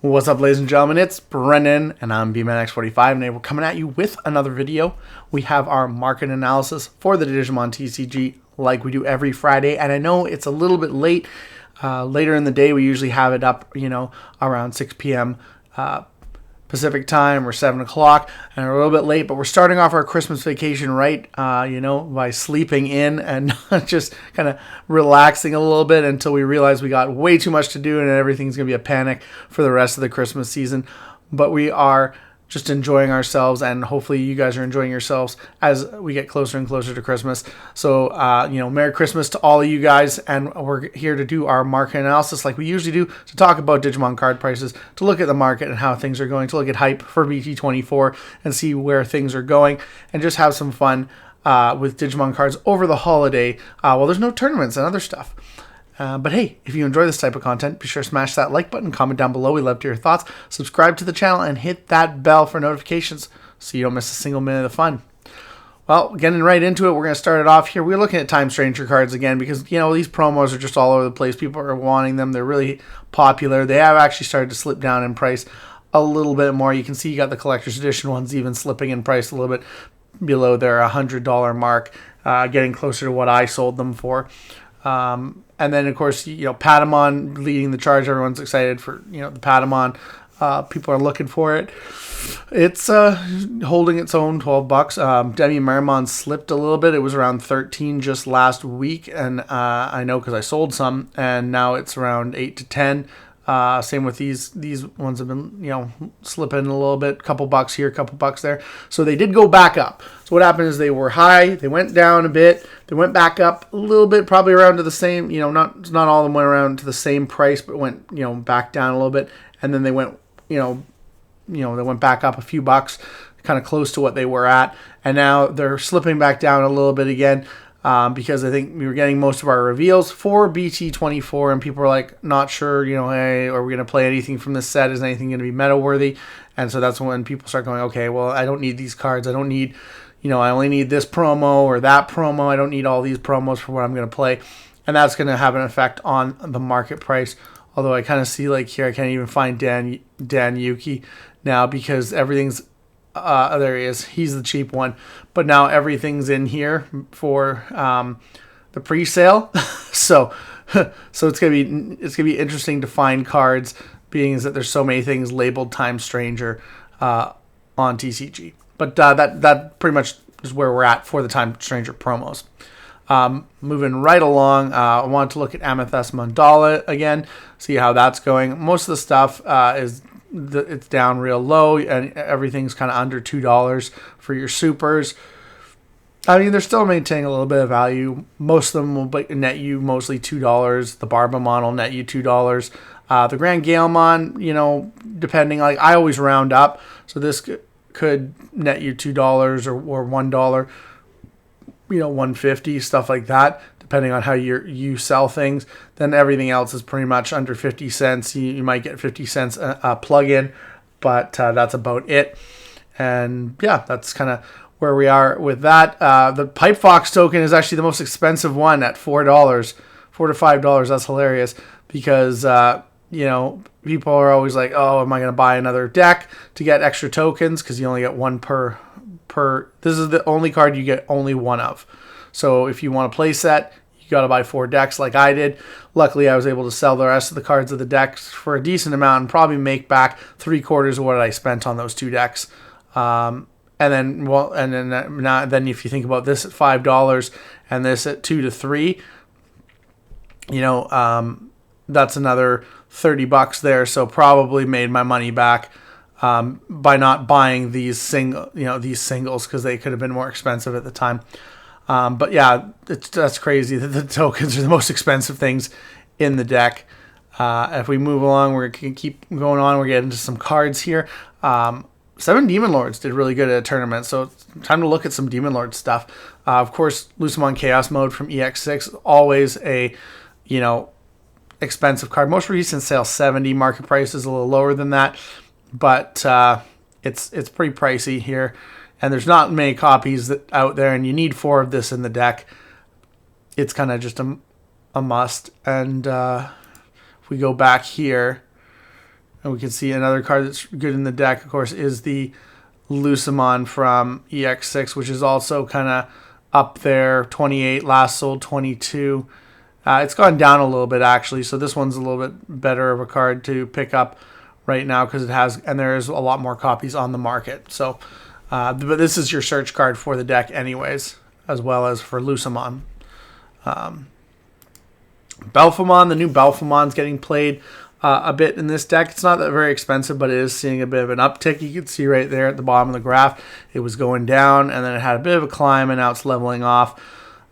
What's up, ladies and gentlemen? It's Brennan, and I'm BT24 and we're coming at you with another video. We have our market analysis for the Digimon TCG like we do every Friday, and I know it's a little bit late. Later in the day, we usually have it up, around 6 p.m. Pacific time or 7 o'clock, and we're a little bit late, but we're starting off our Christmas vacation right, by sleeping in and just kind of relaxing a little bit until we realize we got way too much to do and everything's going to be a panic for the rest of the Christmas season. But we are just enjoying ourselves, and hopefully you guys are enjoying yourselves as we get closer and closer to Christmas. So, Merry Christmas to all of you guys, and we're here to do our market analysis like we usually do, to talk about Digimon card prices, to look at the market and how things are going, to look at hype for BT24 and see where things are going, and just have some fun with Digimon cards over the holiday while there's no tournaments and other stuff. But hey, if you enjoy this type of content, be sure to smash that like button, comment down below. We love to hear your thoughts. Subscribe to the channel and hit that bell for notifications so you don't miss a single minute of the fun. Well, getting right into it, we're going to start it off here. We're looking at Time Stranger cards again because, these promos are just all over the place. People are wanting them. They're really popular. They have actually started to slip down in price a little bit more. You can see you got the collector's edition ones even slipping in price a little bit below their $100 mark, getting closer to what I sold them for. And then, of course, Patamon leading the charge. Everyone's excited for, the Patamon. People are looking for it. It's holding its own, $12. Demi Marimon slipped a little bit. It was around 13 just last week, and I know because I sold some, and now it's around 8 to 10. Same with these ones have been, slipping a little bit, couple bucks here, couple bucks there. So they did go back up. So what happened is they were high, they went down a bit, they went back up a little bit, probably around to the same, not all of them went around to the same price, but went, back down a little bit. And then they went, they went back up a few bucks, kind of close to what they were at. And now they're slipping back down a little bit again. Because I think we were getting most of our reveals for BT24, and people are like, not sure, hey, are we going to play anything from this set? Is anything going to be meta worthy? And so that's when people start going, okay, well, I don't need these cards. I don't need, I only need this promo or that promo. I don't need all these promos for what I'm going to play. And that's going to have an effect on the market price. Although I kind of see, like here, I can't even find Dan Yuki now because everything's there he is. He's the cheap one, but now everything's in here for the pre-sale. so it's gonna be interesting to find cards, being as that there's so many things labeled Time Stranger on TCG. But that pretty much is where we're at for the Time Stranger promos. Moving right along, I want to look at Amethyst Mandala again, see how that's going. Most of the stuff it's down real low, and everything's kind of under $2 for your supers. I mean, they're still maintaining a little bit of value. Most of them will net you mostly $2. The Barbamon will net you $2. The Grand Galemon, depending, like I always round up, so this could net you $2 or $1, $1.50, stuff like that, depending on how you sell things. Then everything else is pretty much under 50 cents. You might get 50 cents a plug-in, but that's about it. And yeah, that's kind of where we are with that. The Pipe Fox token is actually the most expensive one at $4, $4 to $5. That's hilarious because, people are always like, oh, am I going to buy another deck to get extra tokens? Because you only get one per. This is the only card you get only one of. So if you want a play set, you got to buy 4 decks like I did. Luckily, I was able to sell the rest of the cards of the decks for a decent amount and probably make back 3/4 of what I spent on those 2 decks. And then if you think about this at $5 and this at $2 to $3, that's another $30 there. So probably made my money back by not buying these singles because they could have been more expensive at the time. But yeah, that's crazy that the tokens are the most expensive things in the deck. If we move along, we're going to keep going on. We're getting into some cards here. 7 Demon Lords did really good at a tournament, so it's time to look at some Demon Lord stuff. Of course, Lucemon Chaos Mode from EX6, always a, expensive card. Most recent sale, 70. Market price is a little lower than that, but it's pretty pricey here. And there's not many copies out there, and you need 4 of this in the deck. It's kind of just a must. And if we go back here, And we can see another card that's good in the deck, of course, is the Lucemon from EX6, which is also kind of up there. 28, last sold 22. It's gone down a little bit, actually, so this one's a little bit better of a card to pick up right now because it has, and there's a lot more copies on the market. So, but this is your search card for the deck anyways, as well as for Lucemon. Belphemon, the new Belphemon's getting played a bit in this deck. It's not that very expensive, but it is seeing a bit of an uptick. You can see right there at the bottom of the graph, it was going down, and then it had a bit of a climb, and now it's leveling off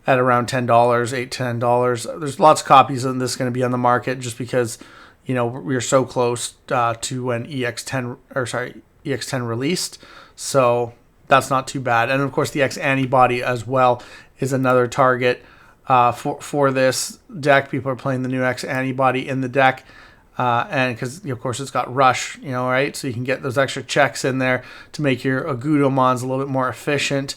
at around $10, $8-10. There's lots of copies of this going to be on the market just because, you know, we're so close to when EX10 released. So that's not too bad. And of course, the X-Antibody as well is another target for this deck. People are playing the new X-Antibody in the deck. And because, of course, it's got Rush, you know, right? So you can get those extra checks in there to make your Agudomons a little bit more efficient.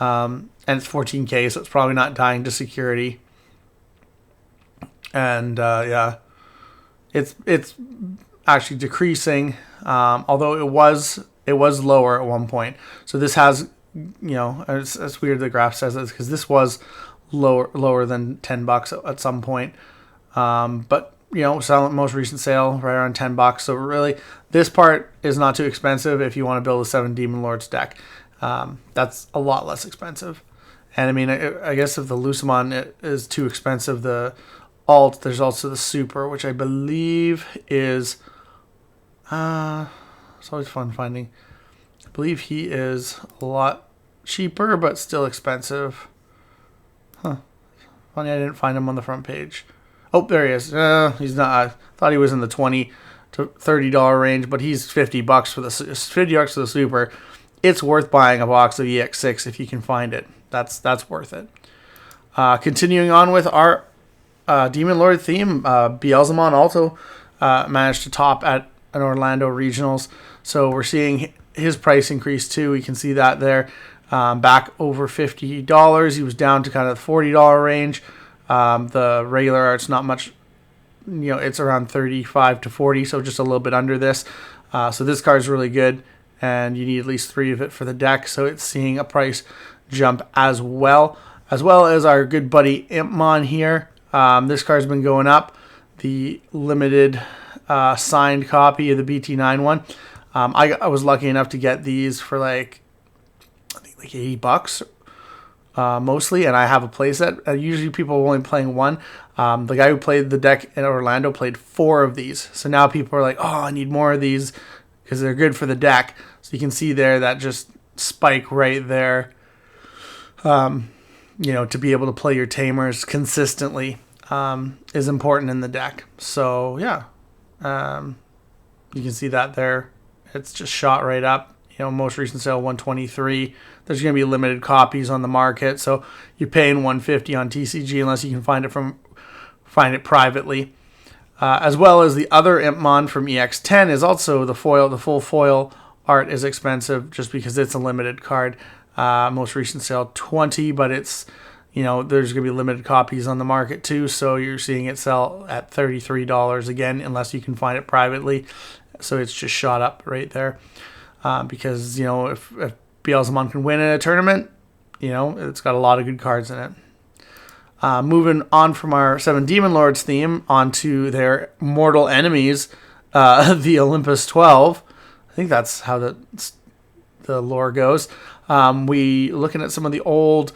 And it's 14K, so it's probably not dying to security. And, yeah, it's actually decreasing, although it was lower at one point. So this has, you know, it's weird the graph says this because this was lower than $10 at some point. But, you know, most recent sale right around $10. So really, this part is not too expensive if you want to build a 7 Demon Lords deck. That's a lot less expensive. And I mean, I guess if the Lucemon is too expensive, the alt, there's also the Super, which I believe is, it's always fun finding. I believe he is a lot cheaper, but still expensive. Huh. Funny I didn't find him on the front page. Oh, there he is. He's not. I thought he was in the $20 to $30 range, but he's $50 for the $50 for the Super. It's worth buying a box of EX6 if you can find it. That's worth it. Continuing on with our Demon Lord theme, Beelzemon also managed to top at an Orlando Regionals. So we're seeing his price increase too. We can see that there. Back over $50. He was down to kind of the $40 range. The regular art's not much, you know, it's around 35 to 40, so just a little bit under this. So this card's really good, and you need at least 3 of it for the deck, so it's seeing a price jump as well as our good buddy Impmon here. This card's been going up. The limited signed copy of the BT91. I was lucky enough to get these for I think $80 mostly, and I have a playset. Usually people are only playing one. The guy who played the deck in Orlando played 4 of these. So now people are like, oh, I need more of these because they're good for the deck. So you can see there that just spike right there. You know, to be able to play your tamers consistently is important in the deck. So yeah, you can see that there. It's just shot right up. You know, most recent sale 123. There's going to be limited copies on the market, so you're paying $150 on TCG unless you can find it privately. As well as the other Impmon from EX10 is also the foil. The full foil art is expensive just because it's a limited card. Most recent sale 20, but it's, you know, there's going to be limited copies on the market too, so you're seeing it sell at $33 again unless you can find it privately. So it's just shot up right there. Because, you know, if Beelzemon can win in a tournament, you know, it's got a lot of good cards in it. Moving on from our 7 Demon Lords theme onto their mortal enemies, the Olympus 12. I think that's how the lore goes. We looking at some of the old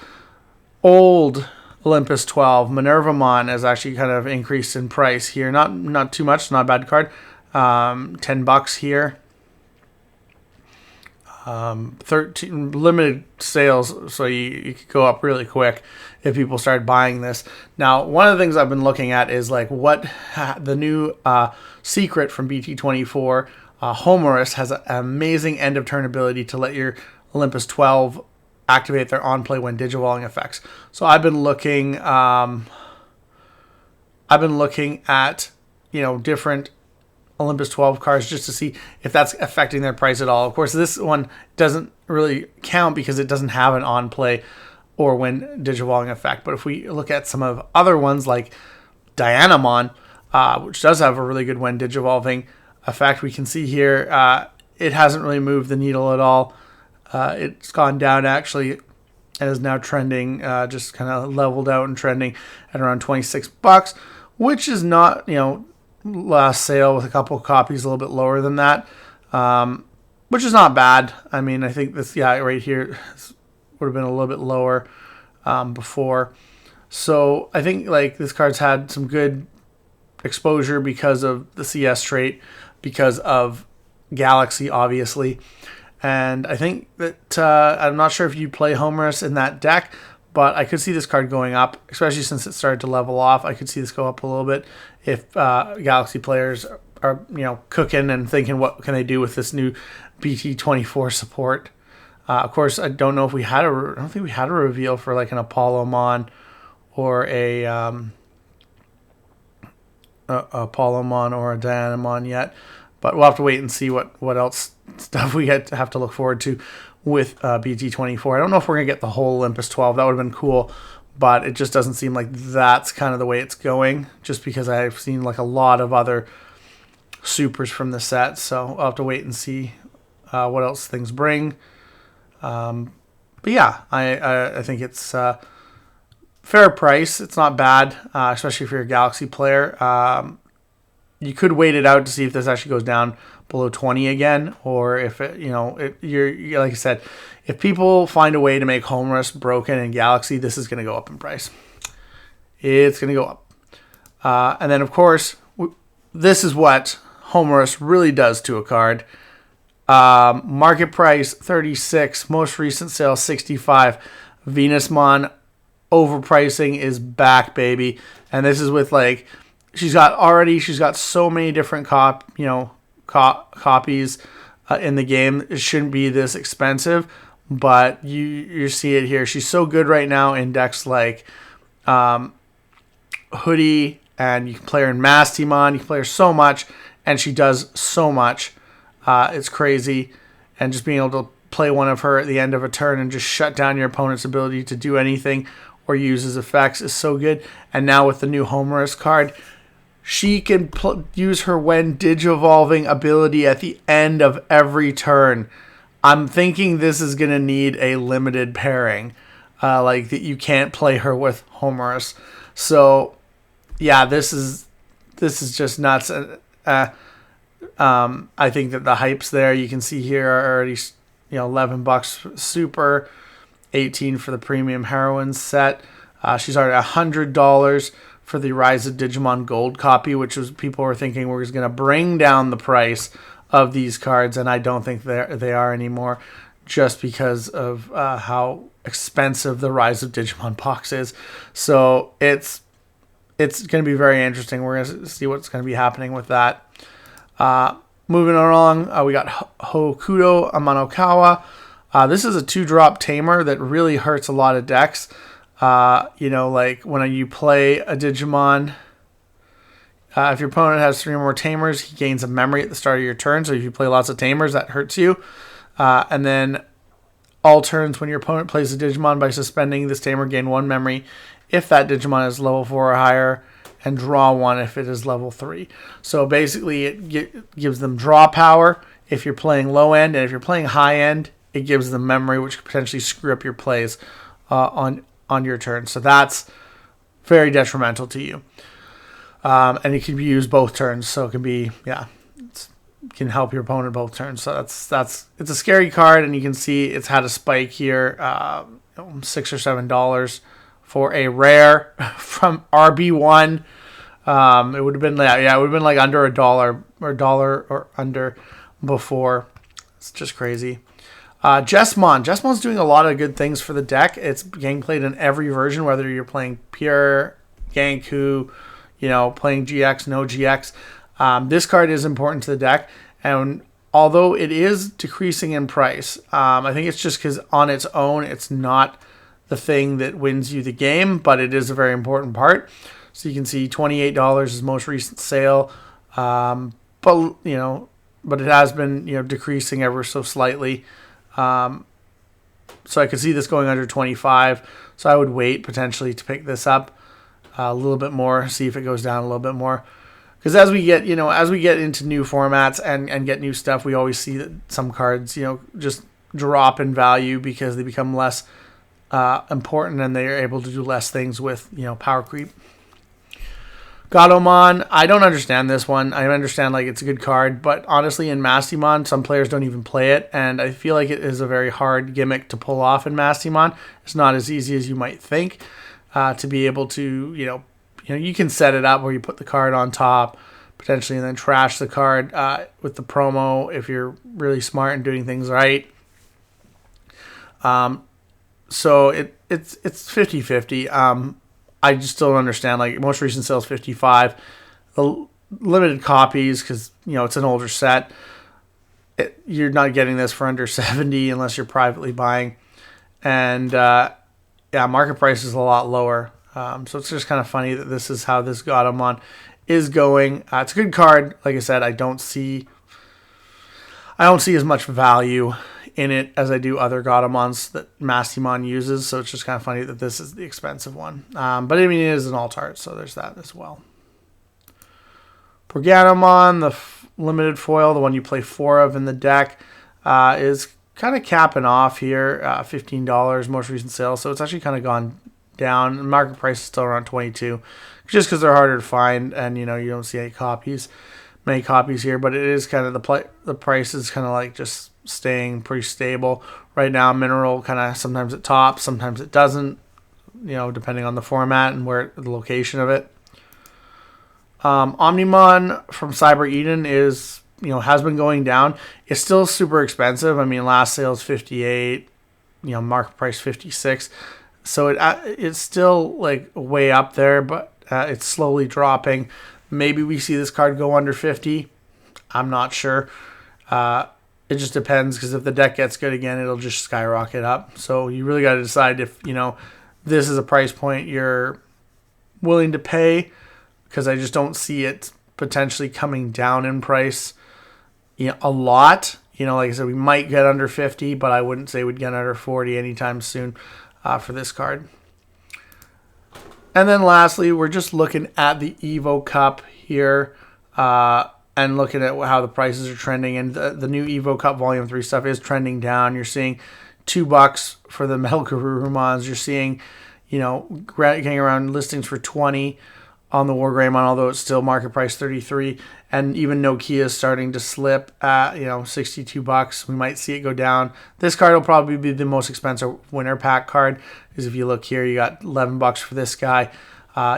Olympus 12. Minervamon has actually kind of increased in price here. Not too much, not a bad card. $10 here. 13 limited sales, so you could go up really quick if people start buying this. Now, one of the things I've been looking at is like what the new secret from BT24. Homerus has an amazing end of turn ability to let your Olympus 12 activate their on play when digivolving effects. So I've been looking at, you know, different Olympus 12 cards just to see if that's affecting their price at all. Of course, this one doesn't really count because it doesn't have an on play or when digivolving effect. But if we look at some of other ones like Dianamon, which does have a really good when digivolving, effect. We can see here it hasn't really moved the needle at all. It's gone down actually and is now trending, just kind of leveled out and trending at around $26, which is not, last sale with a couple of copies a little bit lower than that, which is not bad. I mean, I think this, right here would have been a little bit lower before. So I think like this card's had some good exposure because of the CS trait, because of Galaxy, obviously. And I think that I'm not sure if you play Homerus in that deck, but I could see this card going up, especially since it started to level off. I could see this go up a little bit if Galaxy players are, cooking and thinking, what can they do with this new BT24 support? Of course, I don't know if we had I don't think we had a reveal for like an Apollomon or a Apollomon or a Dianamon yet. But we'll have to wait and see what else stuff we have to look forward to with BT24. I don't know if we're going to get the whole Olympus 12. That would have been cool, but it just doesn't seem like that's kind of the way it's going, just because I've seen like a lot of other supers from the set. So I'll have to wait and see what else things bring. But yeah, I think it's fair price. It's not bad, especially if you're a Galaxy player. You could wait it out to see if this actually goes down below 20 again, or if it, you're like I said, if people find a way to make Homerus broken in Galaxy, this is going to go up in price. It's going to go up. And then, of course, this is what Homerus really does to a card. Market price 36, most recent sale 65. Venusmon overpricing is back, baby. And this is with like, she's got so many different copies in the game. It shouldn't be this expensive, but you see it here. She's so good right now in decks like Hoodie, and you can play her in Mastimon. You can play her so much, and she does so much. It's crazy. And just being able to play one of her at the end of a turn and just shut down your opponent's ability to do anything or use his effects is so good. And now with the new Homerus card, she can use her when Digivolving ability at the end of every turn. I'm thinking this is going to need a limited pairing, like that you can't play her with Homerus. So, yeah, this is just nuts. I think that the hypes there you can see here are already, $11 super, $18 for the premium heroine set. She's already $100 for the Rise of Digimon Gold copy, which was people were thinking was going to bring down the price of these cards, and I don't think they are anymore, just because of how expensive the Rise of Digimon box is. So it's going to be very interesting. We're going to see what's going to be happening with that. Moving along, we got Hokuto Amanokawa. This is a 2-drop tamer that really hurts a lot of decks. Like when you play a Digimon, if your opponent has 3 or more tamers, he gains a memory at the start of your turn. So if you play lots of tamers, that hurts you. And then all turns when your opponent plays a Digimon by suspending this tamer, gain 1 memory if that Digimon is level 4 or higher, and draw 1 if it is level 3. So basically it gives them draw power if you're playing low end, and if you're playing high end, it gives them memory, which could potentially screw up your plays on your turn. So that's very detrimental to you. And it can be used both turns. So it can be, can help your opponent both turns. So it's a scary card, and you can see it's had a spike here, $6 or $7 for a rare from RB1. It would have been, it would have been like under $1 or $1 or under before. It's just crazy. Jesmon's doing a lot of good things for the deck. It's getting played in every version, whether you're playing Pure, Ganku, playing GX, no GX. This card is important to the deck, and although it is decreasing in price, I think it's just because on its own, it's not the thing that wins you the game, but it is a very important part. So you can see $28 is most recent sale, but it has been decreasing ever so slightly. So I could see this going under 25. So I would wait potentially to pick this up a little bit more, see if it goes down a little bit more. because as we get, as we get into new formats and get new stuff, we always see that some cards, just drop in value because they become less important and they are able to do less things with, power creep. Gatomon, I don't understand this one. I understand like it's a good card, but honestly in Mastimon, some players don't even play it, and I feel like it is a very hard gimmick to pull off in Mastimon. It's not as easy as you might think to be able to, you can set it up where you put the card on top, potentially, and then trash the card with the promo if you're really smart and doing things right. So it's 50-50. I just don't understand. Like, most recent sales 55. The limited copies, because it's an older set. You're not getting this for under 70 unless you're privately buying, and market price is a lot lower. So it's just kind of funny that this is how this Gatomon is going. It's a good card. Like I said, I don't see as much value in it as I do other Gatomons that Mastimon uses, so it's just kind of funny that this is the expensive one. But I mean, it is an alt-art, so there's that as well. Porganomon, the limited foil, the one you play 4 of in the deck, is kind of capping off here, $15, most recent sale, so it's actually kind of gone down. The market price is still around 22, just because they're harder to find, and you don't see many copies here, but it is kind of the price is kind of like just staying pretty stable right now. Mineral kind of sometimes it tops, sometimes it doesn't, depending on the format and where the location of it. Omnimon from Cyber Eden is, has been going down. It's still super expensive. I mean, last sale is 58, market price 56. So it's still like way up there, but it's slowly dropping. Maybe we see this card go under 50. I'm not sure. It just depends, because if the deck gets good again, it'll just skyrocket up. So you really got to decide if, this is a price point you're willing to pay, because I just don't see it potentially coming down in price a lot. Like I said, we might get under 50, but I wouldn't say we'd get under 40 anytime soon for this card. And then lastly, we're just looking at the Evo Cup here and looking at how the prices are trending. And the new Evo Cup Volume 3 stuff is trending down. You're seeing $2 for the Metal Garurumons. You're seeing, getting around listings for 20 on the Wargreymon, although it's still market price 33. And even Nokia is starting to slip at, $62. We might see it go down. This card will probably be the most expensive winter pack card, because if you look here, you got $11 for this guy.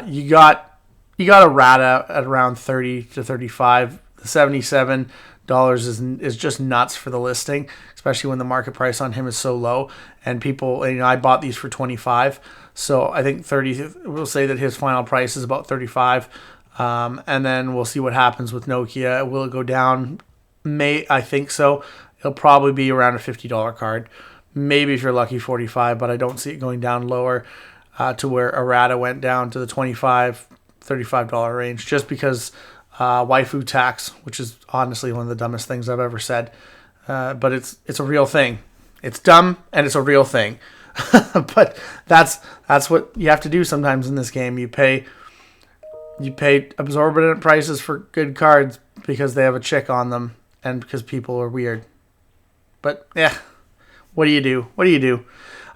You got a Rata at around 30 to 35. The $77 is just nuts for the listing, especially when the market price on him is so low. And people, I bought these for 25. So I think 30. We'll say that his final price is about 35. And then we'll see what happens with Nokia. Will it go down? I think so. It'll probably be around a $50 card. Maybe if you're lucky, 45, but I don't see it going down lower to where Errata went down to the $25, $35 range, just because waifu tax, which is honestly one of the dumbest things I've ever said. But it's a real thing. It's dumb, and it's a real thing. But that's what you have to do sometimes in this game. You pay exorbitant prices for good cards because they have a chick on them and because people are weird. But yeah, what do you do?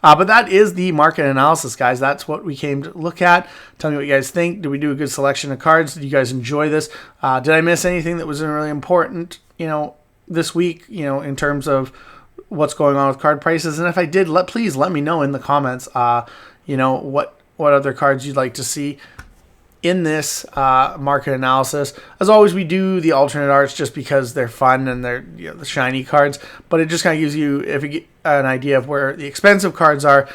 But that is the market analysis, guys. That's what we came to look at. Tell me what you guys think. Did we do a good selection of cards? Did you guys enjoy this? Did I miss anything that was really important, this week, in terms of what's going on with card prices? And if I did, please let me know in the comments, what other cards you'd like to see in this market analysis. As always, we do the alternate arts just because they're fun and they're the shiny cards, but it just kind of gives you an idea of where the expensive cards are,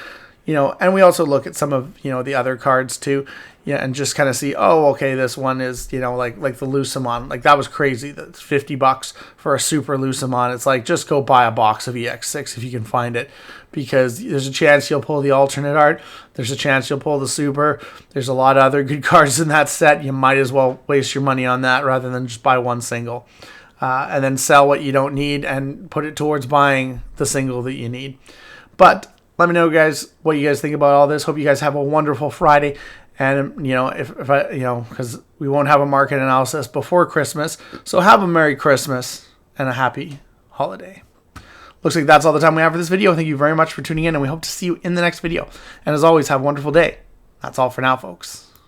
and we also look at some of the other cards too, and just kind of see, oh, okay, this one is like the Lucemon, like that was crazy. That's $50 for a super Lucemon. It's like, just go buy a box of EX6 if you can find it, because there's a chance you'll pull the alternate art. There's a chance you'll pull the super. There's a lot of other good cards in that set. You might as well waste your money on that rather than just buy one single, and then sell what you don't need and put it towards buying the single that you need. But let me know, guys, what you guys think about all this. Hope you guys have a wonderful Friday, And, you know, if I, you know, because we won't have a market analysis before Christmas. So have a Merry Christmas and a happy holiday. Looks like that's all the time we have for this video. Thank you very much for tuning in, and we hope to see you in the next video. And as always, have a wonderful day. That's all for now, folks.